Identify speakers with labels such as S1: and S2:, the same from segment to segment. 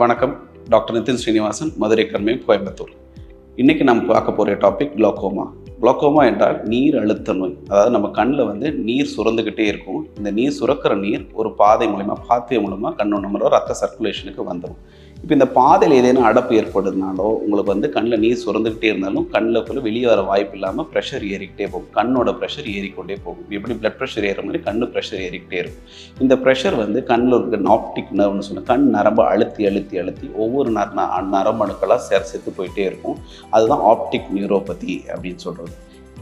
S1: வணக்கம். டாக்டர் நிதின் ஸ்ரீனிவாசன், மதுரை கர்மேம், கோயம்புத்தூர். இன்றைக்கி நம்ம பார்க்க போகிற டாபிக் குளோக்கோமா. குளோக்கோமா என்றால் நீர் அழுத்த நோய். அதாவது நம்ம கண்ணில் நீர் சுரந்துக்கிட்டே இருக்கும். இந்த நீர் சுரக்கிற நீர் ஒரு பாதை மூலமா, பாத்வே மூலமாக நம்மளோட ரத்த சர்க்குலேஷனுக்கு வந்துடும். இப்போ இந்த பாதையில் ஏதேனும் அடப்பு ஏற்படுதுனாலோ, உங்களுக்கு கண்ணில் நீர் சுரந்துக்கிட்டே இருந்தாலும் கண்ணில் வெளியே வர வாய்ப்பு இல்லாமல் ப்ரெஷர் ஏறிக்கிட்டே போகும். கண்ணோட ப்ரெஷர் ஏறிக்கொண்டே போகும். எப்படி பிளட் ப்ரெஷர் ஏறுற மாதிரி கண்ணு ப்ரெஷர் ஏறிக்கிட்டே இருக்கும். இந்த ப்ரெஷர் கண்ணில் இருக்க ஆப்டிக் நர்வ்னு சொன்ன கண் நரம்பை அழுத்தி ஒவ்வொரு நரம்பணுக்களாக செத்து போயிட்டே இருக்கும். அதுதான் ஆப்டிக் நியூரோபதி அப்படின்னு சொல்கிறது.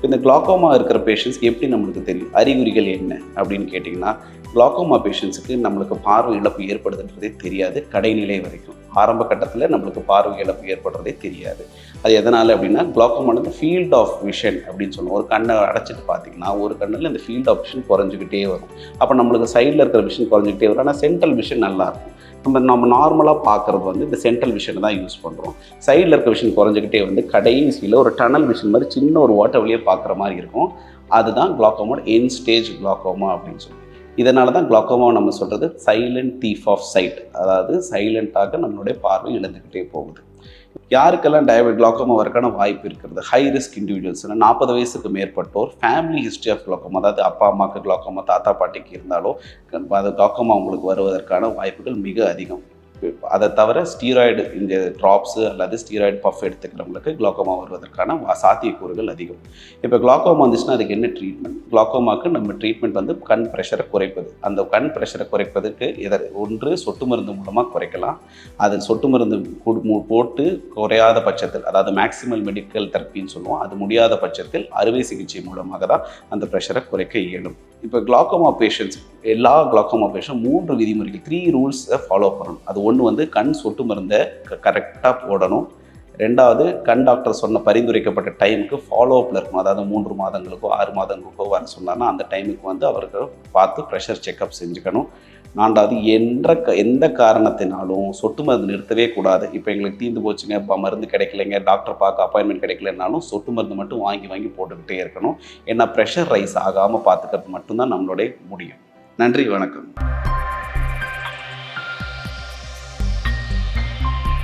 S1: இந்த குளோக்கோமா இருக்கிற பேஷண்ட்ஸ்க்கு எப்படி நம்மளுக்கு தெரியும்? அறிகுறிகள் என்ன அப்படின்னு கேட்டிங்கன்னா, குளோக்கோமா பேஷண்ட்ஸுக்கு நம்மளுக்கு பார்வை இழப்பு ஏற்படுதுன்றதே தெரியாது. கடைநிலை வரைக்கும் ஆரம்ப கட்டத்தில் நம்மளுக்கு பார்வை இழப்பு ஏற்படுறதே தெரியாது. அது எதனால் அப்படின்னா, குளோக்கோமானது ஃபீல்ட் ஆஃப் விஷன் அப்படின்னு சொல்லுவோம். ஒரு கண்ணை அடைச்சிட்டு பார்த்தீங்கன்னா, ஒரு கண்ணில் இந்த ஃபீல்ட் ஆஃப் விஷன் குறைஞ்சிக்கிட்டே வரும். அப்போ நம்மளுக்கு சைடில் இருக்கிற விஷன் குறைஞ்சிக்கிட்டே வரும். ஆனால் சென்ட்ரல் விஷன் நல்லாயிருக்கும். நம்ம நார்மலாக பார்க்குறது இந்த சென்ட்ரல் விஷனை தான் யூஸ் பண்ணுறோம். சைடில் இருக்க விஷன் குறைஞ்சிக்கிட்டே கடைசியில் ஒரு டனல் விஷன் மாதிரி சின்ன ஒரு ஓட்டை வழியாக பார்க்குற மாதிரி இருக்கும். அதுதான் குளோக்கோமோட எண்ட் ஸ்டேஜ் குளோக்கோமா அப்படின்னு சொல்லுவோம். இதனால தான் குளோக்கோமாவை நம்ம சொல்கிறது சைலண்ட் தீஃப் ஆஃப் சைட். அதாவது சைலண்ட்டாக நம்மளுடைய பார்வை இழந்துக்கிட்டே போகுது. யாருக்கெல்லாம் குளோக்கோமா வரக்கான வாய்ப்பு இருக்கிறது? ஹை ரிஸ்க் இண்டிவிஜுவல்ஸ், 40 வயசுக்கு மேற்பட்டோர், ஃபேமிலி ஹிஸ்ட்ரி ஆஃப் குளோக்கோமா, அதாவது அப்பா அம்மாவுக்கு குளோக்கோமா, தாத்தா பாட்டிக்கு இருந்தாலோ அது குளோக்கோமா உங்களுக்கு வருவதற்கான வாய்ப்புகள் மிக அதிகம். அதை தவிர ஸ்டீராய்டு இந்த ட்ராப்ஸு அல்லது ஸ்டீராய்டு பஃப் எடுத்துக்கிறவங்களுக்கு குளோக்கோமா வருவதற்கான சாத்தியக்கூறுகள் அதிகம். இப்போ குளோக்கோமா வந்துச்சுன்னா அதுக்கு என்ன ட்ரீட்மெண்ட்? குளோக்கோமாவுக்கு நம்ம ட்ரீட்மெண்ட் கண் ப்ரெஷரை குறைப்பது. அந்த கண் ப்ரெஷரை குறைப்பதற்கு ஒன்று சொட்டு மருந்து மூலமாக குறைக்கலாம். அது சொட்டு மருந்து போட்டு குறையாத பட்சத்தில், அதாவது மேக்சிமல் மெடிக்கல் தெரப்பின்னு சொல்லுவோம், அது முடியாத பட்சத்தில் அறுவை சிகிச்சை மூலமாக தான் அந்த ப்ரெஷரை குறைக்க இயலும். இப்போ குளோக்கோமா பேஷண்ட்ஸ், எல்லா குளோக்கோமா பேஷண்ட் 3 விதிமுறைகள், 3 ரூல்ஸை ஃபாலோ பண்ணணும். அது ஒன்று கண் சொட்டு மருந்தை கரெக்டாக போடணும். 2வது, கண் டாக்டர் சொன்ன பரிந்துரைக்கப்பட்ட டைமுக்கு ஃபாலோ அப்பில் இருக்கணும். அதாவது 3 மாதங்களுக்கோ 6 மாதங்களுக்கோ வர சொன்னாங்கன்னா அந்த டைமுக்கு அவருக்கு பார்த்து ப்ரெஷர் செக்அப் செஞ்சுக்கணும். 4வது, எந்த காரணத்தினாலும் சொட்டு மருந்து நிறுத்தவே கூடாது. இப்போ எங்களுக்கு தீர்ந்து போச்சுங்க, இப்போ மருந்து கிடைக்கலைங்க, டாக்டர் பார்க்க அப்பாயின்மெண்ட் கிடைக்கலனாலும் சொட்டு மருந்து மட்டும் வாங்கி போட்டுக்கிட்டே இருக்கணும். ஏன்னா ப்ரெஷர் ரைஸ் ஆகாமல் பார்த்துக்கிறது மட்டும்தான் நம்மளுடைய முடியும். நன்றி, வணக்கம்.